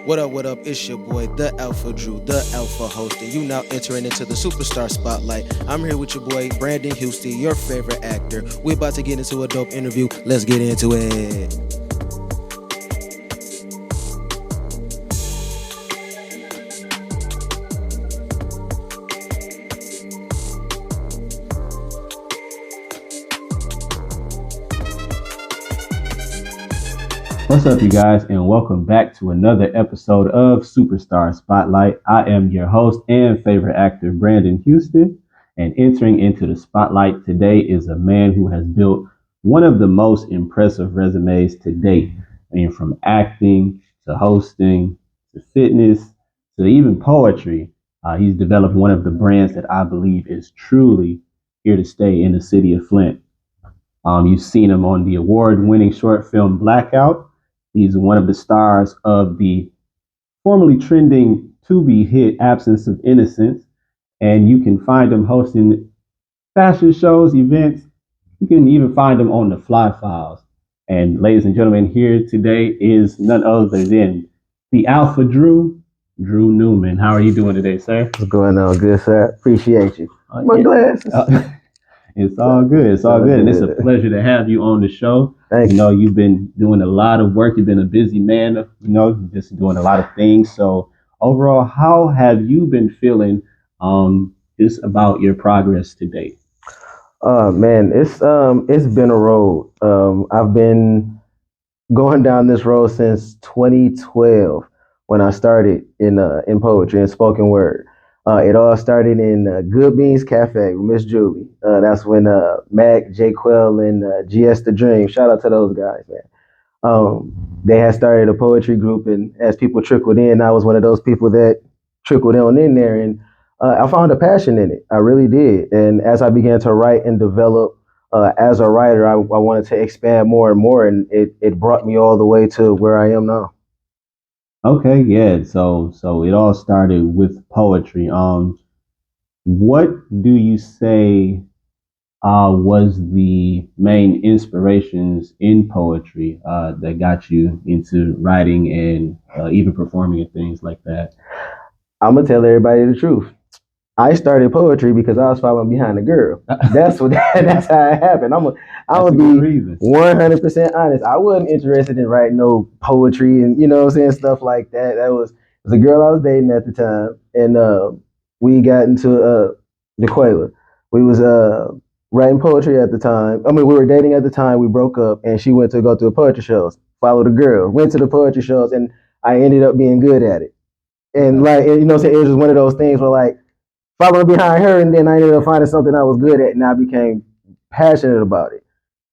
What up? It's your boy, the Alpha Drew, the Alpha host, and you now entering into the Superstar Spotlight. I'm here with your boy, Brandon Houston, your favorite actor. We're about to get into a dope interview. Let's get into it. What's up, you guys, and welcome back to another episode of Superstar Spotlight. I am your host and favorite actor, Brandon Houston, and entering into the spotlight today is a man who has built one of the most impressive resumes to date. I mean, from acting to hosting to fitness to even poetry. He's developed one of the brands that I believe is truly here to stay in the city of Flint. You've seen him on the award-winning short film Blackout. He's one of the stars of the formerly trending to-be hit Absence of Innocence, and you can find him hosting fashion shows, events. You can even find him on the Fly Files. And ladies and gentlemen, here today is none other than the Alpha Drew, Drew Newman. How are you doing today, sir? What's going on? Good, sir. Appreciate you. My glasses. It's all good. It's all good. And it's a pleasure to have you on the show. Thank you. Know, you've been doing a lot of work. You've been a busy man, just doing a lot of things. So overall, how have you been feeling just about your progress to date? Man, it's been a road. I've been going down this road since 2012 when I started in poetry and spoken word. It all started in Good Beans Cafe with Miss Julie. That's when Mac, J. Quell, and GS The Dream. Shout out to those guys, man. They had started a poetry group, and as people trickled in, I was one of those people that trickled on in there, and I found a passion in it. I really did. And as I began to write and develop as a writer, I wanted to expand more and more, and it brought me all the way to where I am now. Okay, yeah. So it all started with poetry. What do you say was the main inspirations in poetry that got you into writing and even performing and things like that? I'm gonna tell everybody the truth. I started poetry because I was following behind a girl. That's how it happened. I'm gonna be 100% honest. I wasn't interested in writing no poetry and saying stuff like that. That was a girl I was dating at the time, and we got into Dequela. We was writing poetry at the time. I mean, we were dating at the time. We broke up, and she went to go to the poetry shows. Followed a girl, went to the poetry shows, and I ended up being good at it. And like it was just one of those things where like following behind her, and then I ended up finding something I was good at, and I became passionate about it.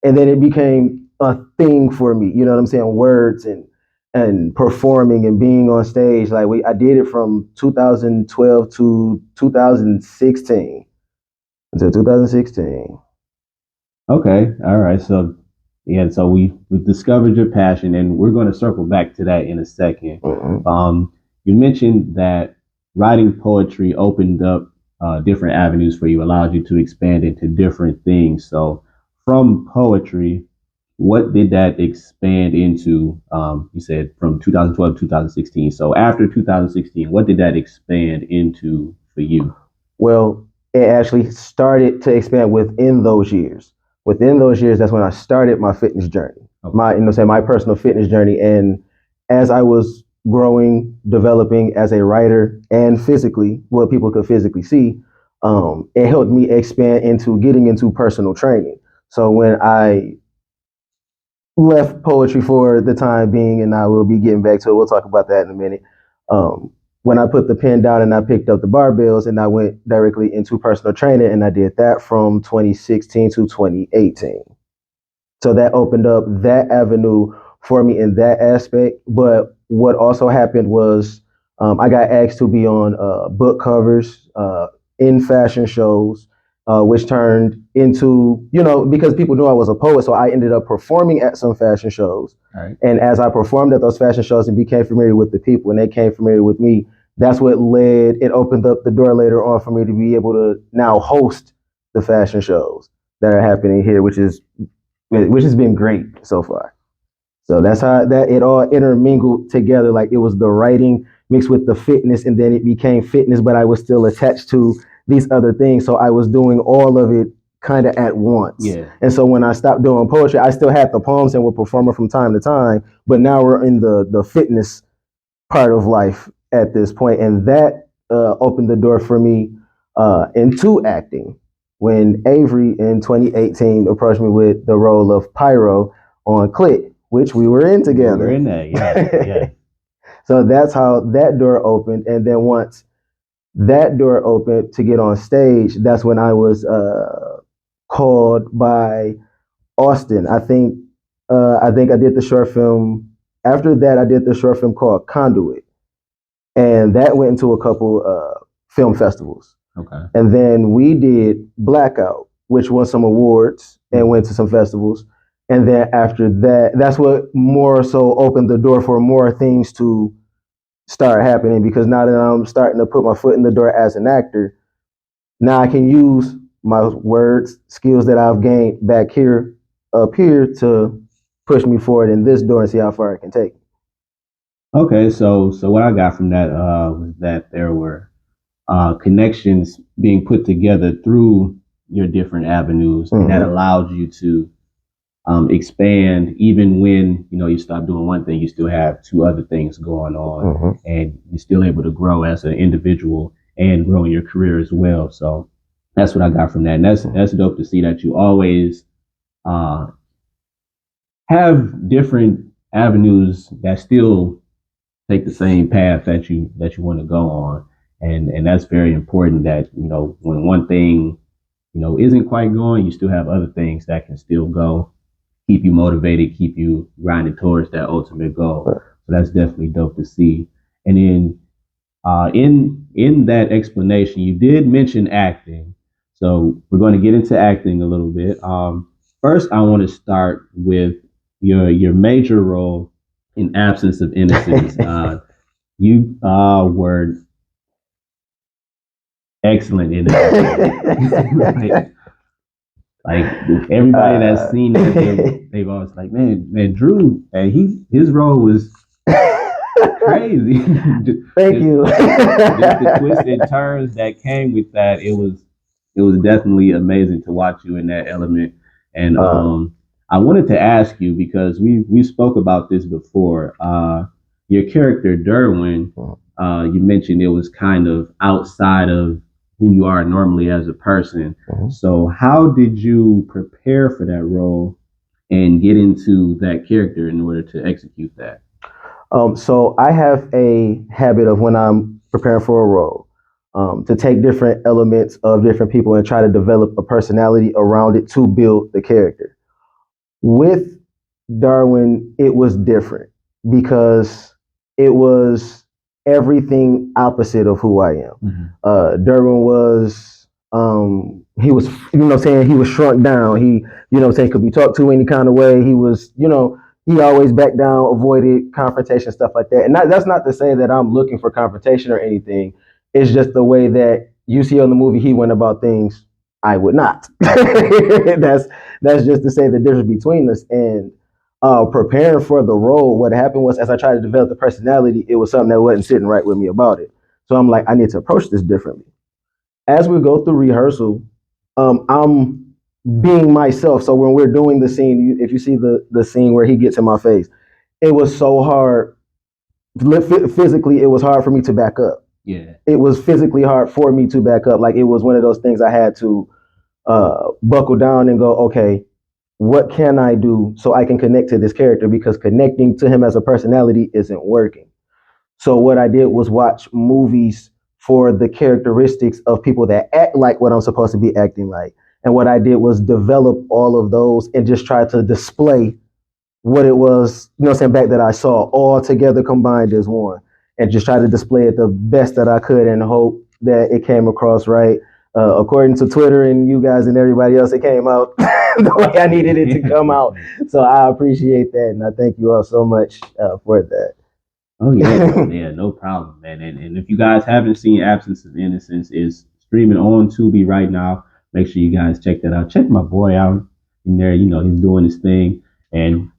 And then it became a thing for me. You know what I'm saying? Words and performing and being on stage. Like I did it from 2012 to 2016 until 2016. Okay, all right. So we discovered your passion, and we're going to circle back to that in a 2nd. Mm-hmm. You mentioned that writing poetry opened up different avenues for you, allowed you to expand into different things. So from poetry, what did that expand into? You said from 2012 to 2016. So after 2016, what did that expand into for you? Well, it actually started to expand within those years. Within those years, that's when I started my fitness journey, Okay. my personal fitness journey. And as I was growing, developing as a writer and physically, what people could physically see, it helped me expand into getting into personal training. So when I left poetry for the time being, and I will be getting back to it, we'll talk about that in a minute. When I put the pen down and I picked up the barbells and I went directly into personal training, and I did that from 2016 to 2018. So that opened up that avenue for me in that aspect. But what also happened was I got asked to be on book covers in fashion shows, which turned into, because people knew I was a poet. So I ended up performing at some fashion shows. Right. And as I performed at those fashion shows and became familiar with the people and they came familiar with me, that's what it opened up the door later on for me to be able to now host the fashion shows that are happening here, which has been great so far. So that's how that it all intermingled together. Like it was the writing mixed with the fitness, and then it became fitness, but I was still attached to these other things. So I was doing all of it kind of at once. Yeah. And so when I stopped doing poetry, I still had the poems and would perform it from time to time. But now we're in the fitness part of life at this point, and that opened the door for me into acting. When Avery in 2018 approached me with the role of Pyro on Click, which we were in together. We were in that, yeah. So that's how that door opened, and then once that door opened to get on stage, that's when I was called by Austin. I think I did the short film. After that, I did the short film called Conduit, and that went into a couple film festivals. Okay. And then we did Blackout, which won some awards and went to some festivals. And then after that, that's what more so opened the door for more things to start happening, because now that I'm starting to put my foot in the door as an actor, now I can use my words, skills that I've gained back here, up here, to push me forward in this door and see how far I can take. Okay, so what I got from that was that there were connections being put together through your different avenues, and that allowed you to expand. Even when you stop doing one thing, you still have two other things going on, and you're still able to grow as an individual and grow in your career as well. So that's what I got from that, and that's dope to see that you always have different avenues that still take the same path that you want to go on, and that's very important. That when one thing isn't quite going, you still have other things that can still go, keep you motivated, keep you grinding towards that ultimate goal. So that's definitely dope to see. And then in that explanation, you did mention acting, so we're going to get into acting a little bit. First, I want to start with your major role in Absence of Innocence. You were excellent in it. like everybody that's seen it, they've always like, man, Drew, his role was crazy. Thank you. Just the twists and turns that came with that, it was definitely amazing to watch you in that element. And I wanted to ask you, because we spoke about this before. Your character Derwin, you mentioned it was kind of outside of who you are normally as a person. So how did you prepare for that role and get into that character in order to execute that? So I have a habit of, when I'm preparing for a role, to take different elements of different people and try to develop a personality around it to build the character. With Darwin, it was different because it was everything opposite of who I am. Darwin was, he was, he was shrunk down. He, could be talked to any kind of way. He was, he always backed down, avoided confrontation, stuff like that. And that's not to say that I'm looking for confrontation or anything. It's just the way that you see on the movie he went about things. I would not. that's just to say the difference between us. And preparing for the role, what happened was, as I tried to develop the personality, it was something that wasn't sitting right with me about it. So I'm like, I need to approach this differently. As we go through rehearsal, I'm being myself. So when we're doing the scene, if you see the scene where he gets in my face, it was so hard. Physically, it was hard for me to back up. Yeah. It was physically hard for me to back up. Like, it was one of those things I had to buckle down and go, okay, what can I do so I can connect to this character? Because connecting to him as a personality isn't working. So what I did was watch movies for the characteristics of people that act like what I'm supposed to be acting like. And what I did was develop all of those and just try to display what it was, back that I saw all together combined as one, and just try to display it the best that I could and hope that it came across right. According to Twitter and you guys and everybody else, it came out the way I needed it to come out. So I appreciate that, and I thank you all so much for that. Oh yeah, no problem, man. And if you guys haven't seen Absence of Innocence, is streaming on Tubi right now. Make sure you guys check that out. Check my boy out in there. He's doing his thing, and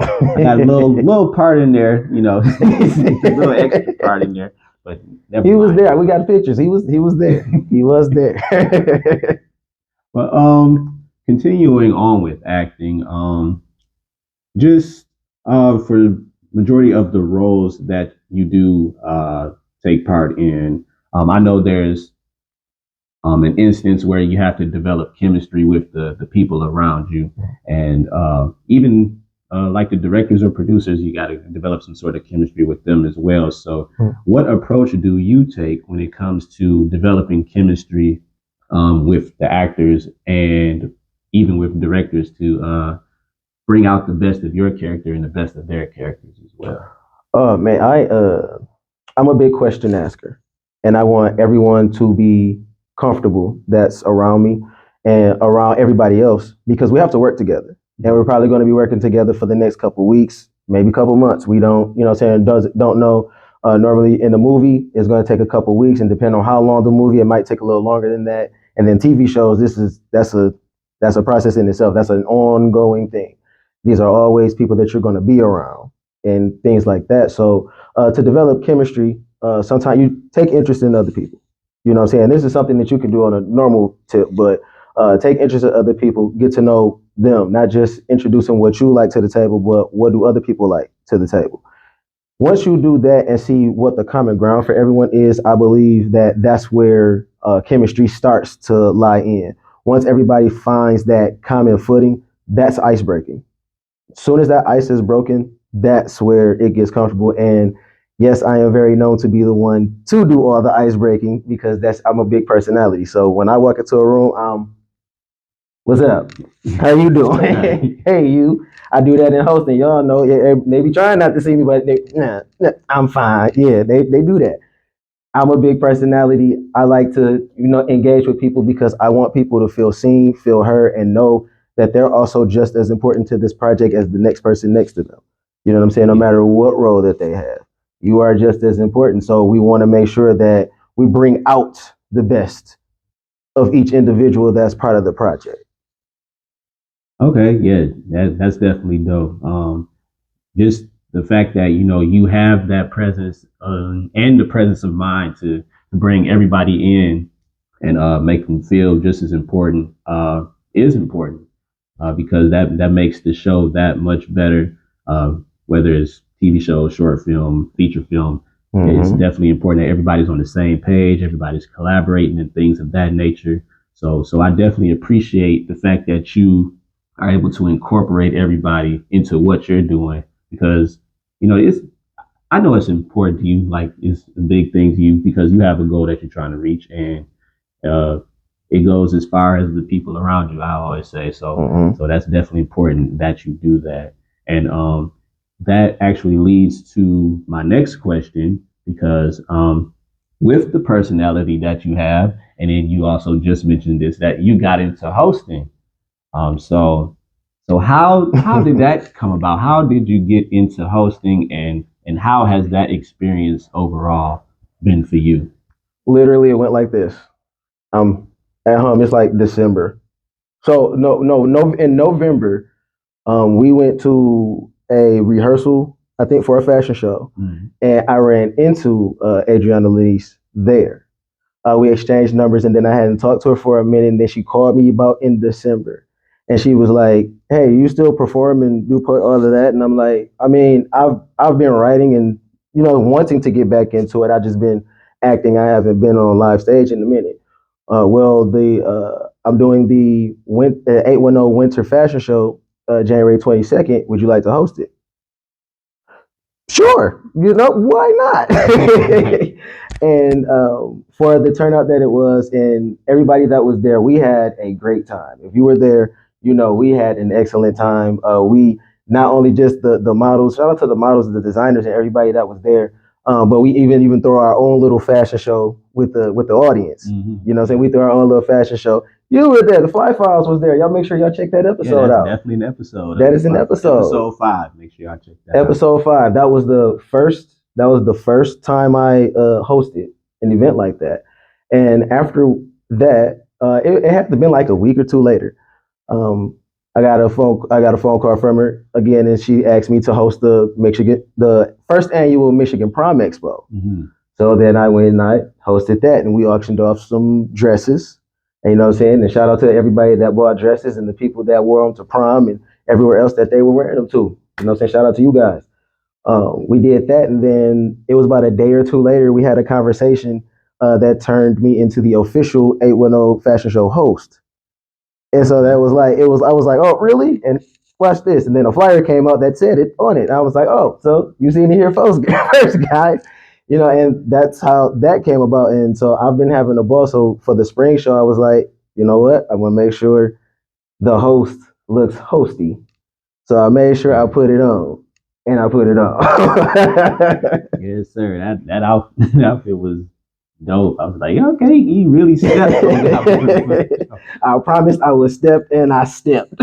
I got a little part in there, you know, a little extra part in there, but he was there. We got pictures. He was there. He was there. But continuing on with acting, just for majority of the roles that you do take part in, I know there's an instance where you have to develop chemistry with the people around you, and even like the directors or producers, you got to develop some sort of chemistry with them as well. So, what approach do you take when it comes to developing chemistry with the actors and even with directors to bring out the best of your character and the best of their characters as well? Oh man, I'm a big question asker, and I want everyone to be comfortable that's around me and around everybody else because we have to work together, and we're probably going to be working together for the next couple weeks, maybe a couple months. We don't, you know, what I'm saying don't know. Normally in the movie, it's going to take a couple weeks, and depending on how long the movie, it might take a little longer than that. And then TV shows, that's a process in itself. That's an ongoing thing. These are always people that you're going to be around and things like that. So to develop chemistry, sometimes you take interest in other people. You know what I'm saying? This is something that you can do on a normal tip, but take interest in other people, get to know them, not just introducing what you like to the table, but what do other people like to the table. Once you do that and see what the common ground for everyone is, I believe that that's where chemistry starts to lie in. Once everybody finds that common footing, that's ice breaking. As soon as that ice is broken, that's where it gets comfortable. And yes, I am very known to be the one to do all the ice breaking because I'm a big personality. So when I walk into a room, what's up? How you doing? Hey, you. I do that in hosting. Y'all know they be trying not to see me, but I'm fine. Yeah, they do that. I'm a big personality. I like to, engage with people because I want people to feel seen, feel heard, and know that they're also just as important to this project as the next person next to them. You know what I'm saying? No matter what role that they have, you are just as important. So we want to make sure that we bring out the best of each individual that's part of the project. Okay, yeah, that's definitely dope. Just the fact that you have that presence and the presence of mind to bring everybody in and make them feel just as important is important because that makes the show that much better. Whether it's TV show, short film, feature film, it's definitely important that everybody's on the same page, everybody's collaborating and things of that nature. So I definitely appreciate the fact that you are able to incorporate everybody into what you're doing because it's I know it's important to you, like it's a big thing to you because you have a goal that you're trying to reach, and uh, it goes as far as the people around you. I always say so. So that's definitely important that you do that, and that actually leads to my next question because with the personality that you have, and then you also just mentioned this that you got into hosting. So how did that come about? How did you get into hosting, and how has that experience overall been for you? Literally, it went like this. I'm at home. It's like December. So no. In November, we went to a rehearsal, I think, for a fashion show, and I ran into Adriana Lise there. We exchanged numbers, and then I hadn't talked to her for a minute. And then she called me about in December, and she was like, "Hey, you still perform and do all of that?" And I'm like, "I mean, I've been writing and wanting to get back into it. I just been acting. I haven't been on live stage in a minute." I'm doing the 810 Winter Fashion Show January 22nd. Would you like to host it? Sure, why not? And for the turnout that it was, and everybody that was there, we had a great time. If you were there, we had an excellent time. We not only just the models, shout out to the models, the designers, and everybody that was there, but we even throw our own little fashion show with the audience. You know what I'm saying? We threw our own little fashion show. You were there. The Fly Files was there. Y'all make sure y'all check that episode out. Definitely an episode. That is an episode. Episode 5. Make sure y'all check that out. Episode 5. That was the first. That was the first time I hosted an event like that. And after that, it had to been like a week or two later. I got a phone call from her again, and she asked me to host the first annual Michigan Prom Expo. Mm-hmm. So then I went and I hosted that, and we auctioned off some dresses. And you know what I'm saying? And shout out to everybody that bought dresses and the people that wore them to prom and everywhere else that they were wearing them to. You know what I'm saying? Shout out to you guys. We did that, and then it was about a day or two later, we had a conversation that turned me into the official 810 fashion show host. And so that was like, I was like, oh, really? And watch this. And then a flyer came out that said it on it. I was like, oh, so you seen it here first, first guys. You know, and that's how that came about. And so I've been having a ball. So for the spring show, I was like, you know what? I'm going to make sure the host looks hosty. So I made sure I put it on. And I put it on. Yes, sir. That outfit was dope. I was like, okay, he really stepped on that. I promised I would step, and I stepped.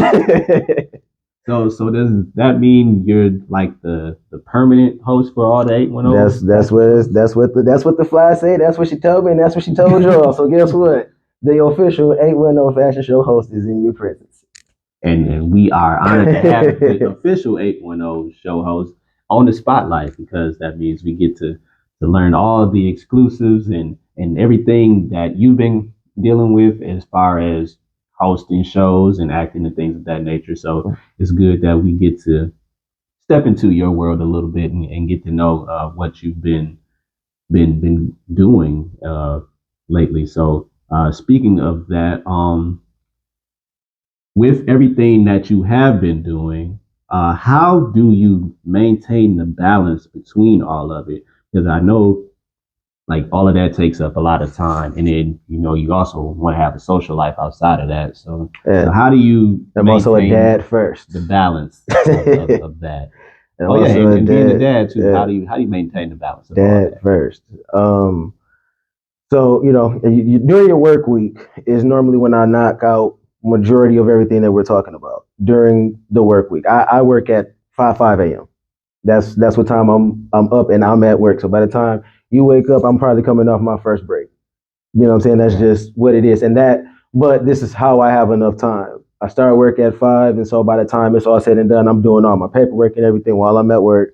So does that mean you're like the permanent host for all the 810? That's what the fly say. That's what she told me, and that's what she told y'all. So guess what? The official 810 fashion show host is in your presence. And we are honored to have the official 810 show host on the spotlight, because that means we get to learn all the exclusives and everything that you've been dealing with as far as hosting shows and acting and things of that nature. So it's good that we get to step into your world a little bit and get to know what you've been doing lately. So speaking of that, with everything that you have been doing, how do you maintain the balance between all of it? Because I know like all of that takes up a lot of time, and then you also want to have a social life outside of that. So, Yeah. so how do you I'm also a dad first. the balance of that? And Oh yeah, also and being a dad too. yeah. How do you maintain the balance of all Dad that? first. So during your work week is normally when I knock out majority of everything that we're talking about during the work week. I work at 5 a.m. That's what time I'm up and I'm at work. So by the time you wake up, I'm probably coming off my first break. You know what I'm saying? That's just what it is. But this is how I have enough time. I start work at 5, and so by the time it's all said and done, I'm doing all my paperwork and everything while I'm at work.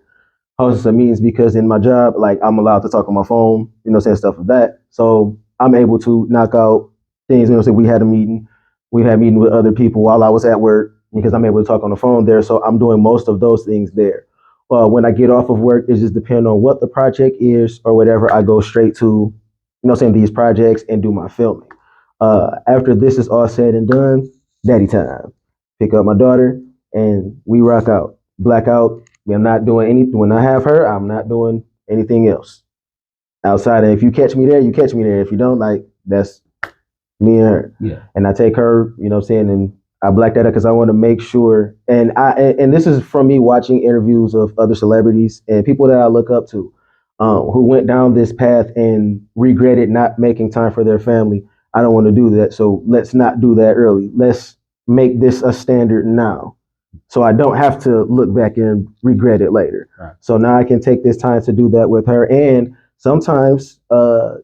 Hosting some meetings because in my job, like I'm allowed to talk on my phone, saying stuff like that. So I'm able to knock out things. So we had a meeting with other people while I was at work because I'm able to talk on the phone there. So I'm doing most of those things there. When I get off of work, it just depends on what the project is or whatever. I go straight to, these projects and do my filming. After this is all said and done, daddy time. Pick up my daughter and we rock out, black out. We're not doing anything. When I have her, I'm not doing anything else outside. And if you catch me there, you catch me there. If you don't, like, that's me and her. Yeah. And I take her, and I black that out because I want to make sure. And this is from me watching interviews of other celebrities and people that I look up to, who went down this path and regretted not making time for their family. I don't want to do that. So let's not do that early. Let's make this a standard now, so I don't have to look back and regret it later. Right. So now I can take this time to do that with her. And sometimes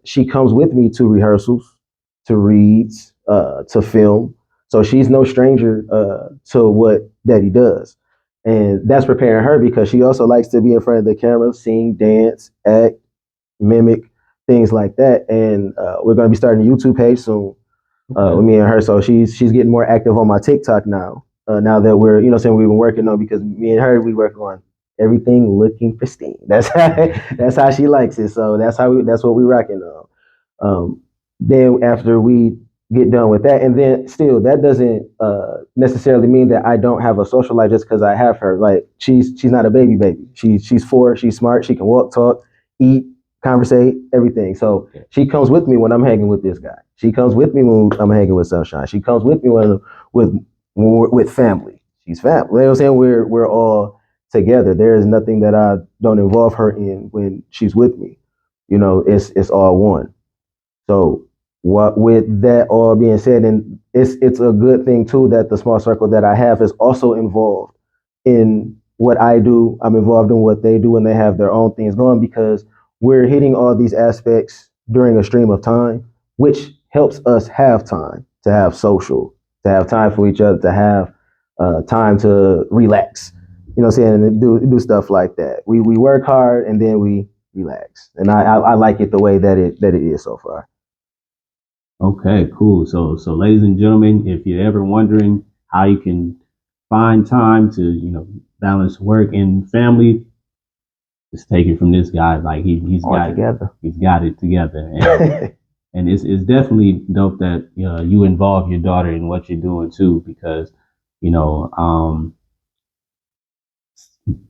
she comes with me to rehearsals, to reads, to film. So she's no stranger to what Daddy does. And that's preparing her because she also likes to be in front of the camera, sing, dance, act, mimic, things like that. And we're going to be starting a YouTube page soon with me and her. So she's getting more active on my TikTok now. Now that we're, we've been working on, because me and her, we work on everything looking pristine. That's how she likes it. So that's what we rocking on. Then after we get done with that, and then still that doesn't necessarily mean that I don't have a social life just because I have her. Like she's not a baby. She's 4. She's smart. She can walk, talk, eat, conversate, everything. So she comes with me when I'm hanging with this guy. She comes with me when I'm hanging with Sunshine. She comes with me when with family. She's family. You know what I'm saying? We're all together. There is nothing that I don't involve her in when she's with me. It's all one. So what with that all being said, and it's a good thing too that the small circle that I have is also involved in what I do. I'm involved in what they do, and they have their own things going because we're hitting all these aspects during a stream of time, which helps us have time to have social, to have time for each other, to have time to relax. You know what I'm saying? And do stuff like that. We work hard and then we relax. And I like it the way that it is so far. Okay, cool. So ladies and gentlemen, if you're ever wondering how you can find time to, balance work and family, just take it from this guy. Like he's got together. He's got it together. And, and it's definitely dope that you involve your daughter in what you're doing too, because, you know,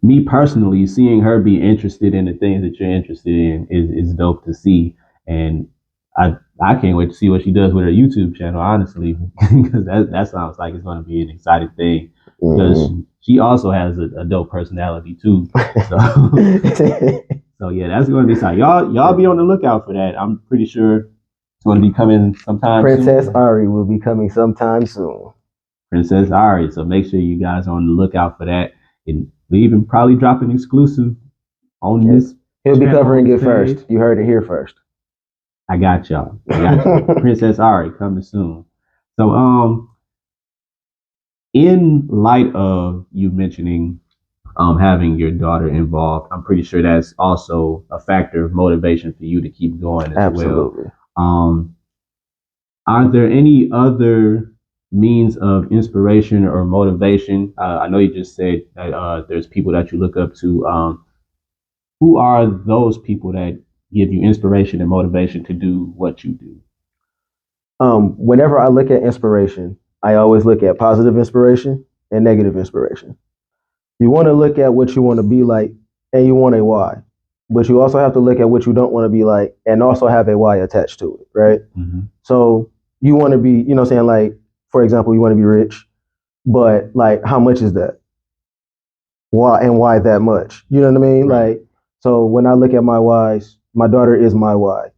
me personally, seeing her be interested in the things that you're interested in is dope to see. And I can't wait to see what she does with her YouTube channel, honestly, because that sounds like it's going to be an exciting thing. Because she also has a dope personality too. So, so yeah, that's going to be exciting. Y'all be on the lookout for that. I'm pretty sure it's going to be coming sometime Princess soon. Ari will be coming sometime soon. Princess Ari. So make sure you guys are on the lookout for that. And we even probably drop an exclusive on this. He'll be covering it first. You heard it here first. I got y'all. Princess Ari coming soon. So in light of you mentioning having your daughter involved, I'm pretty sure that's also a factor of motivation for you to keep going as Absolutely. well. Are there any other means of inspiration or motivation? I know you just said that there's people that you look up to. Who are those people that give you inspiration and motivation to do what you do? Whenever I look at inspiration, I always look at positive inspiration and negative inspiration. You want to look at what you want to be like and you want a why. But you also have to look at what you don't want to be like and also have a why attached to it, right? Mm-hmm. So you want to be, you know what I'm saying, like, for example, you want to be rich, but like how much is that? Why and why that much? You know what I mean? Right. Like, so when I look at my whys, my daughter is my why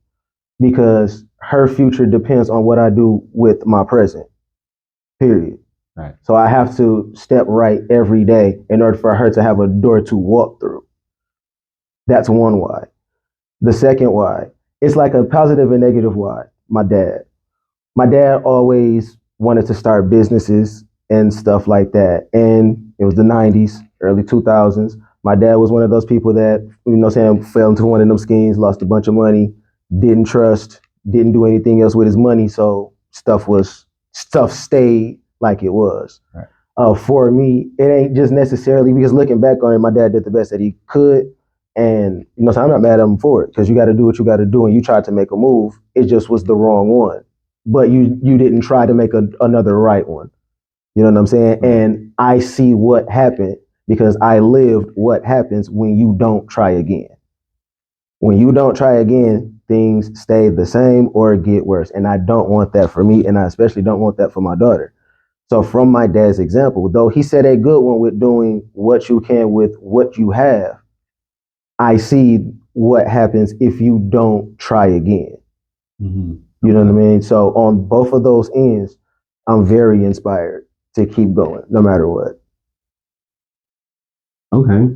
because her future depends on what I do with my present. Period. Right. So I have to step right every day in order for her to have a door to walk through. That's one why. The second why, it's like a positive and negative why. My dad. My dad always wanted to start businesses and stuff like that. And it was the 90s, early 2000s. My dad was one of those people that, fell into one of them schemes, lost a bunch of money, didn't trust, didn't do anything else with his money. So stuff stayed like it was. Right. For me, it ain't just necessarily because looking back on it, my dad did the best that he could. And so I'm not mad at him for it because you got to do what you got to do. And you tried to make a move. It just was the wrong one. But you didn't try to make another right one. You know what I'm saying? And I see what happened because I lived what happens when you don't try again. When you don't try again, things stay the same or get worse. And I don't want that for me. And I especially don't want that for my daughter. So from my dad's example, though he said a good one with doing what you can with what you have, I see what happens if you don't try again. Mm-hmm. You know what I mean? So on both of those ends, I'm very inspired to keep going no matter what. Okay.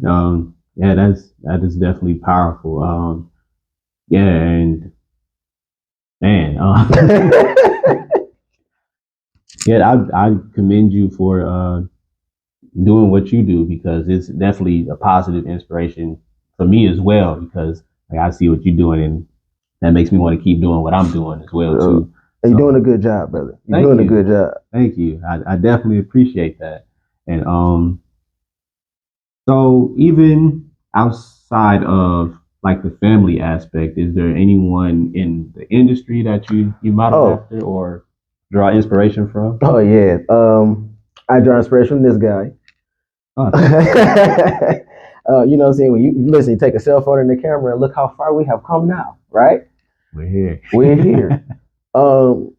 Yeah, that is definitely powerful. Yeah, and man, yeah, I commend you for doing what you do because it's definitely a positive inspiration for me as well because like I see what you're doing and that makes me want to keep doing what I'm doing as well too. And you're doing a good job, brother. You're doing a good job. Thank you. I definitely appreciate that. And so even outside of like the family aspect, is there anyone in the industry that you model after or draw inspiration from? Oh yeah. I draw inspiration from this guy. Oh, you know what I'm saying? When you listen, you take a cell phone in the camera and look how far we have come now, right? We're here. We're here.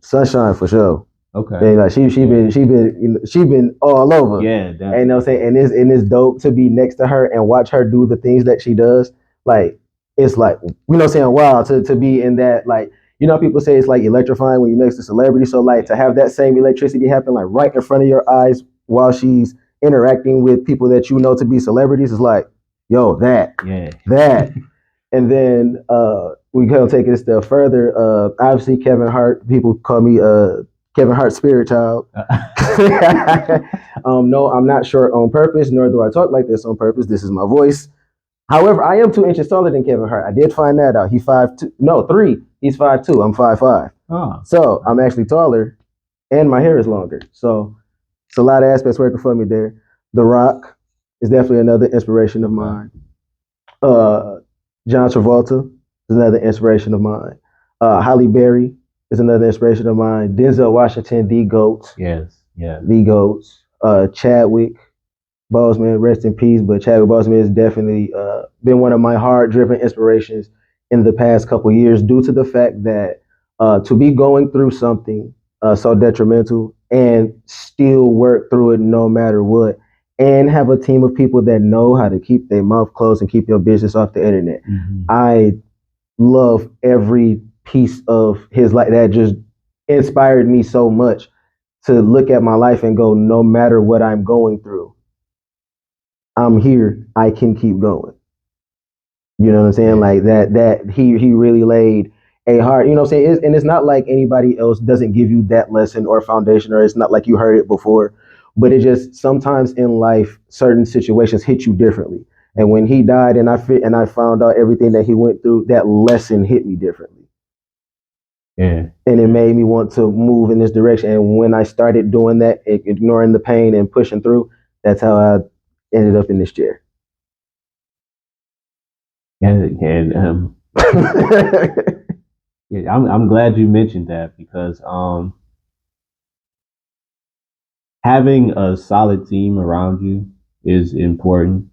Sunshine for sure. Okay. And like she been all over. Yeah, definitely. And you know what I'm saying? And it's dope to be next to her and watch her do the things that she does. Like it's like wow to be in that, like, people say it's like electrifying when you're next to celebrity. So like to have that same electricity happen like right in front of your eyes while she's interacting with people that you know to be celebrities is like, yo, that. And then we kind of take it a step further. Obviously Kevin Hart, people call me Kevin Hart's spirit child. No, I'm not short on purpose, nor do I talk like this on purpose. This is my voice. However, I am 2 inches taller than Kevin Hart. I did find that out. He's 5'2". No, 3. He's 5'2". I'm 5'5". Oh. So I'm actually taller, and my hair is longer. So it's a lot of aspects working for me there. The Rock is definitely another inspiration of mine. John Travolta is another inspiration of mine. Halle Berry is another inspiration of mine. Denzel Washington, the GOAT. Yes, yeah. The GOAT. Chadwick Boseman, rest in peace. But Chadwick Boseman has definitely been one of my hard-driven inspirations in the past couple years, due to the fact that to be going through something so detrimental and still work through it no matter what, and have a team of people that know how to keep their mouth closed and keep your business off the internet. Mm-hmm. I love every piece of his life. That just inspired me so much to look at my life and go, no matter what I'm going through, I'm here. I can keep going. You know what I'm saying? Like that he really laid a hard, you know what I'm saying? And it's not like anybody else doesn't give you that lesson or foundation, or it's not like you heard it before, but it just sometimes in life, certain situations hit you differently. And when he died and I found out everything that he went through, that lesson hit me differently. Yeah. And it made me want to move in this direction. And when I started doing that, ignoring the pain and pushing through, that's how I ended up in this chair. And yeah, I'm glad you mentioned that, because having a solid team around you is important,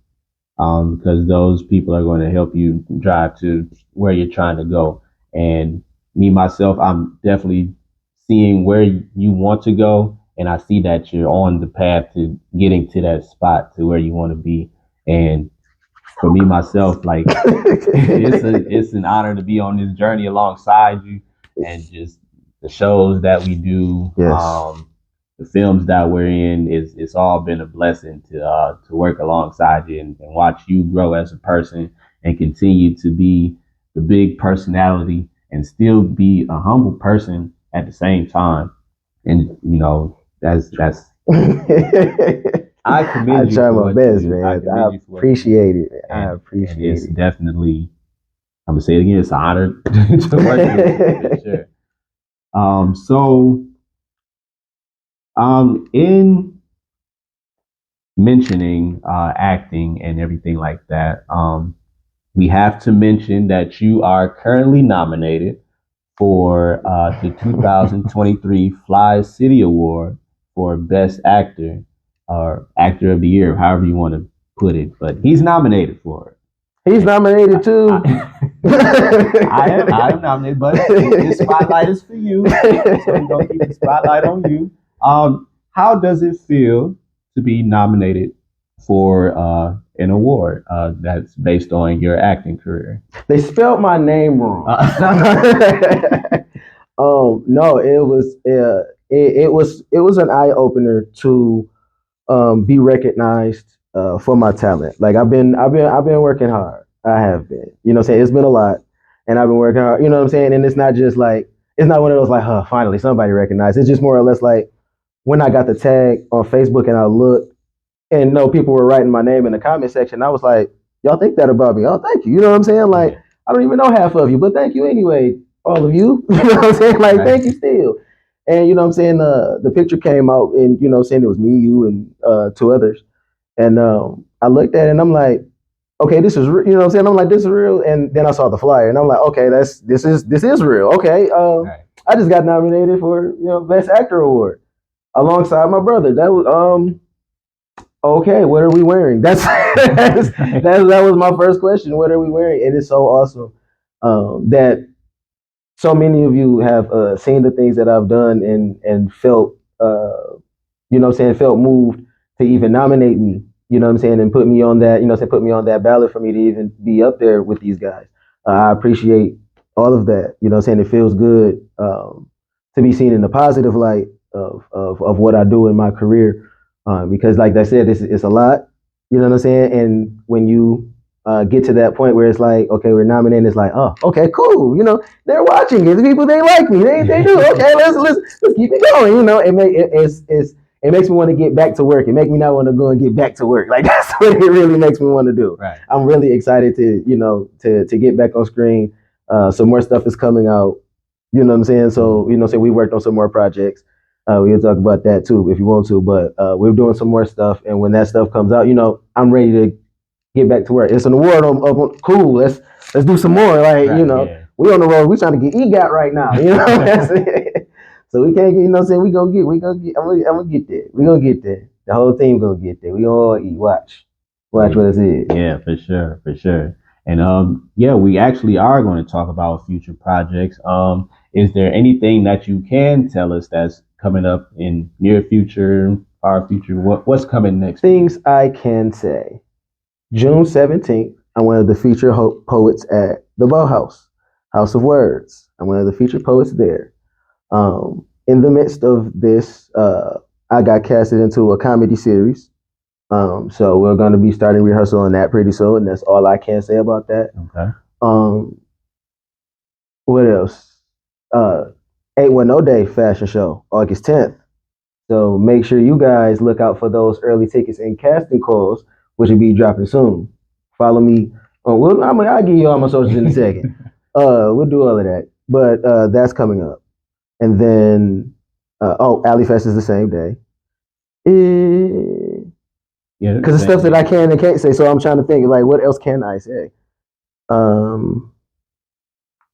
because those people are going to help you drive to where you're trying to go. And me myself, I'm definitely seeing where you want to go, and I see that you're on the path to getting to that spot to where you want to be. And for me myself, like it's an honor to be on this journey alongside you, and just the shows that we do, yes. The films that we're in, it's all been a blessing to work alongside you and watch you grow as a person and continue to be the big personality and still be a humble person at the same time. And you know, that's I commend you. I try my best, man. I appreciate it. I appreciate it. It's definitely, I'm gonna say it again, it's an honor to work with you, for sure. In mentioning acting and everything like that, we have to mention that you are currently nominated for the 2023 Fly City Award for Best Actor or Actor of the Year, however you want to put it. But he's nominated for it. He's nominated too. I am nominated, but the spotlight is for you. So we're gonna keep the spotlight on you. How does it feel to be nominated for an award that's based on your acting career? They spelled my name wrong. No, it was an eye opener to be recognized for my talent. Like I've been working hard. I have been. You know what I'm saying? It's been a lot, and I've been working hard. You know what I'm saying? And it's not just like, it's not one of those like, finally somebody recognized. It's just more or less like when I got the tag on Facebook and I looked and no people were writing my name in the comment section. I was like, y'all think that about me? Oh, thank you. You know what I'm saying? Like, I don't even know half of you, but thank you anyway, all of you. You know what I'm saying? Like, thank you still. And you know what I'm saying? The picture came out, and you know what I'm saying, it was me, you, and two others. And I looked at it and I'm like, okay, this is you know what I'm saying? I'm like, this is real. And then I saw the flyer and I'm like, okay, this is real. Okay. I just got nominated for, Best Actor Award alongside my brother. That was okay, what are we wearing? That was my first question. What are we wearing? And it's so awesome that so many of you have seen the things that I've done and felt felt moved to even nominate me, you know what I'm saying, and put me on that, put me on that ballot for me to even be up there with these guys. I appreciate all of that, you know what I'm saying. It feels good to be seen in the positive light of what I do in my career, because like I said, it's a lot, you know what I'm saying. And when you get to that point where it's like, okay, we're nominated. It's like, oh, okay, cool. They're watching it. The people, they like me. They do. Okay, let's keep it going. It makes me want to get back to work. It makes me not want to go and get back to work. Like that's what it really makes me want to do. Right. I'm really excited to get back on screen. Some more stuff is coming out. You know what I'm saying? So, so we worked on some more projects. We can talk about that too if you want to, but we're doing some more stuff. And when that stuff comes out, I'm ready to get back to work. It's an award of cool. Let's do some more. Like, right, we on the road. We trying to get EGOT right now. So we can't get, what I'm saying? I'm gonna get there. We gonna get there. The whole team gonna get there. We gonna all eat. Watch what it is. Yeah, for sure. And we actually are going to talk about future projects. Is there anything that you can tell us that's coming up in near future, far future? What's coming next? Things I can say. June 17th, I'm one of the featured poets at the Bauhaus, House of Words. I'm one of the featured poets there. In the midst of this, I got casted into a comedy series. So we're going to be starting rehearsal on that pretty soon, and that's all I can say about that. Okay. What else? 810 Day fashion show, August 10th. So make sure you guys look out for those early tickets and casting calls, which will be dropping soon. Follow me. I'll give you all my socials in a second. We'll do all of that. But that's coming up. And then, Alley Fest is the same day. Yeah, because the stuff that I can and can't say. So I'm trying to think, like, what else can I say?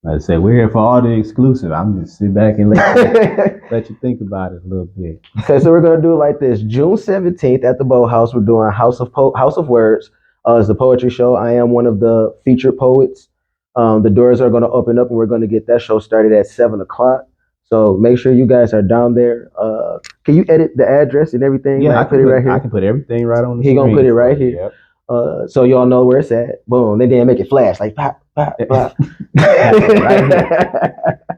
I say we're here for all the exclusive. I'm just sit back and let you think about it a little bit. Okay, so we're gonna do it like this: June 17th at the Bauhaus, we're doing House of Words. It's the poetry show. I am one of the featured poets. The doors are gonna open up, and we're gonna get that show started at 7:00. So make sure you guys are down there. Can you edit the address and everything? Yeah, I can put it right here. I can put everything right on the screen. He gonna put it right here. Yep. So y'all know where it's at. Boom. They didn't make it flash like pop, pop, pop.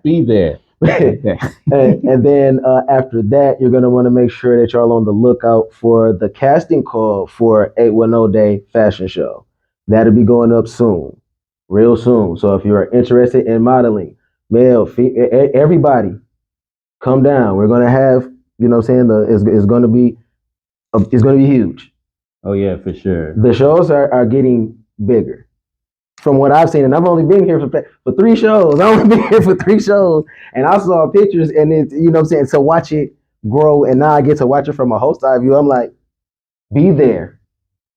Be there. and then after that, you're gonna want to make sure that y'all on the lookout for the casting call for 810 Day fashion show. That'll be going up soon, real soon. So if you are interested in modeling, male, female, everybody, come down. We're gonna have, it's gonna be huge. Oh yeah, for sure. The shows are getting bigger. From what I've seen, and I've only been here for 3 shows. I've only been here for 3 shows, and I saw pictures, and it's, to watch it grow, and now I get to watch it from a host eye view. I'm like, be there,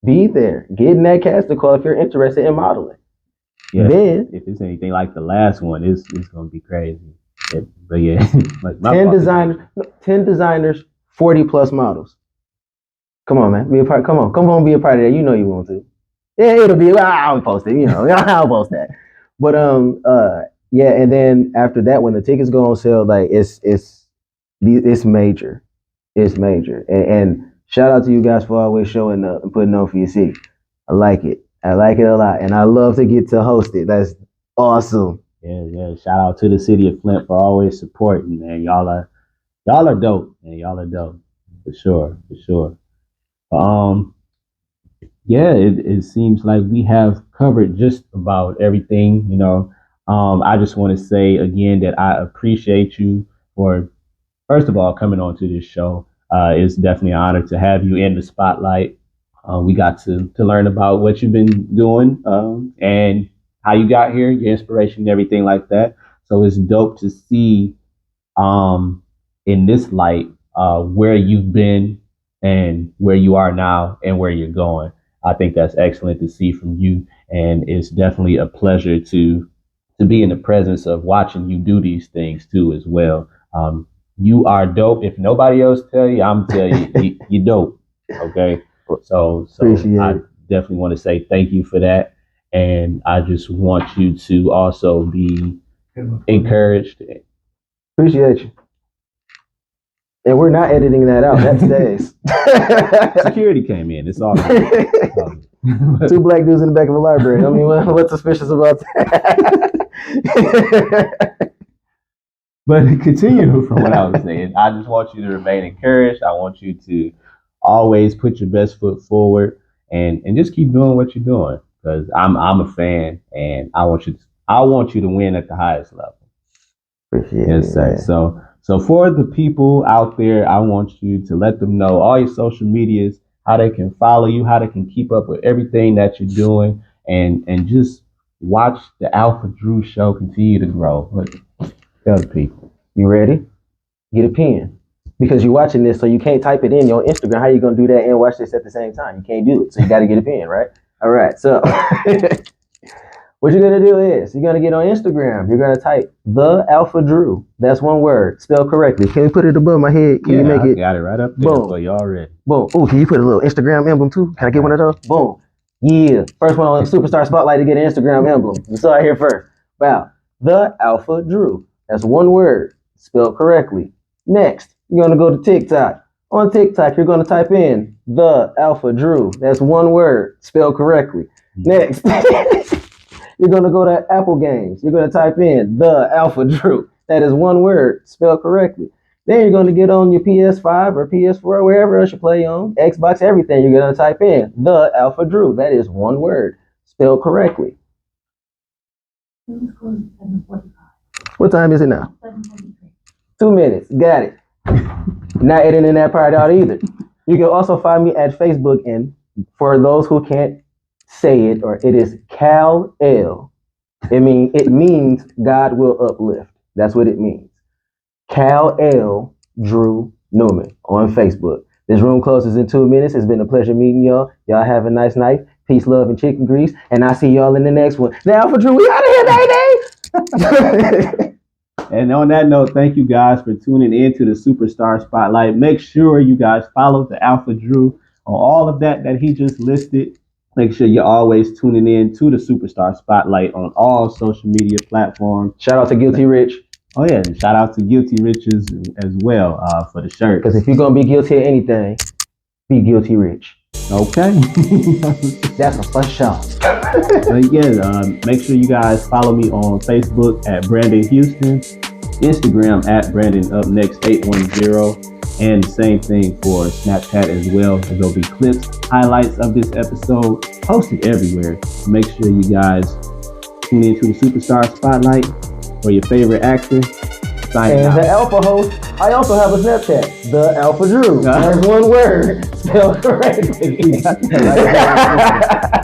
get in that casting call if you're interested in modeling. Yeah, then if it's anything like the last one, it's gonna be crazy. But yeah, like 10 designers, 40 plus models. Come on, man, be a part. Come on, be a part of that. You know you want to. Yeah, it'll be. I'll post it. I'll post that. But yeah, and then after that, when the tickets go on sale, like it's major. It's major. And shout out to you guys for always showing up and putting on for your seat. I like it a lot, and I love to get to host it. That's awesome. Yeah. Shout out to the city of Flint for always supporting, man. Y'all are dope, man. Y'all are dope for sure. Yeah, it seems like we have covered just about everything, I just want to say again that I appreciate you for, first of all, coming on to this show. It's definitely an honor to have you in the spotlight. We got to learn about what you've been doing and how you got here, your inspiration and everything like that. So it's dope to see in this light where you've been and where you are now and where you're going. I think that's excellent to see from you, and it's definitely a pleasure to be in the presence of watching you do these things too as well. You are dope. If nobody else tell you, I'm telling you, you're dope. Okay, so I definitely want to say thank you for that, and I just want you to also be encouraged. Appreciate you. And we're not editing that out. That stays. Security came in. It's all good. 2 black dudes in the back of a library. I mean, what's suspicious about that? But to continue from what I was saying, I just want you to remain encouraged. I want you to always put your best foot forward and just keep doing what you're doing. because I'm a fan, and I want you to win at the highest level. Appreciate Yes, it. sir. So for the people out there, I want you to let them know all your social medias, how they can follow you, how they can keep up with everything that you're doing, and just watch the Alpha Drew show continue to grow. But tell the people. You ready? Get a pen. Because you're watching this, so you can't type it in your Instagram. How you gonna do that and watch this at the same time? You can't do it. So you gotta get a pen, right? All right. So what you're gonna do is you're gonna get on Instagram. You're gonna type the Alpha Drew. That's one word, spelled correctly. Can you put it above my head? Can you make it? Got it right up there for you already. Boom. Oh, can you put a little Instagram emblem too? Can I get one of those? Boom. Yeah. First one on Superstar Spotlight to get an Instagram emblem. You saw it here first. Wow. The Alpha Drew. That's one word, spelled correctly. Next, you're gonna go to TikTok. On TikTok, you're gonna type in the Alpha Drew. That's one word, spelled correctly. Next, you're gonna go to Apple Games. You're gonna type in the Alpha Drew. That is one word, spelled correctly. Then you're gonna get on your PS5 or PS4, wherever else you play on, Xbox, everything. You're gonna type in the Alpha Drew. That is one word, spelled correctly. What time is it now? 2 minutes. Got it. Not editing that part out either. You can also find me at Facebook, and for those who can't say it, or it is Cal-L. It means God will uplift. That's what it means. Cal-L Drew Newman on Facebook. This room closes in 2 minutes. It's been a pleasure meeting y'all. Y'all have a nice night. Peace, love, and chicken grease. And I'll see y'all in the next one. The Alpha Drew, we out of here, baby! And on that note, thank you guys for tuning in to the Superstar Spotlight. Make sure you guys follow the Alpha Drew on all of that he just listed. Make sure you're always tuning in to the Superstar Spotlight on all social media platforms. Shout out to Guilty Rich. Oh, yeah. And shout out to Guilty Riches as well for the shirt. Because if you're going to be guilty of anything, be Guilty Rich. Okay. That's a fun shot. Again, make sure you guys follow me on Facebook at Brandon Houston, Instagram at BrandonUpNext810, and the same thing for Snapchat as well. There'll be clips, highlights of this episode posted everywhere. Make sure you guys tune into the Superstar Spotlight for your favorite actor. And the Alpha host, I also have a Snapchat, the Alpha Drew. That's one word, spelled correctly.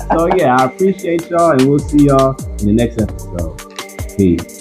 So yeah, I appreciate y'all, and we'll see y'all in the next episode. Peace.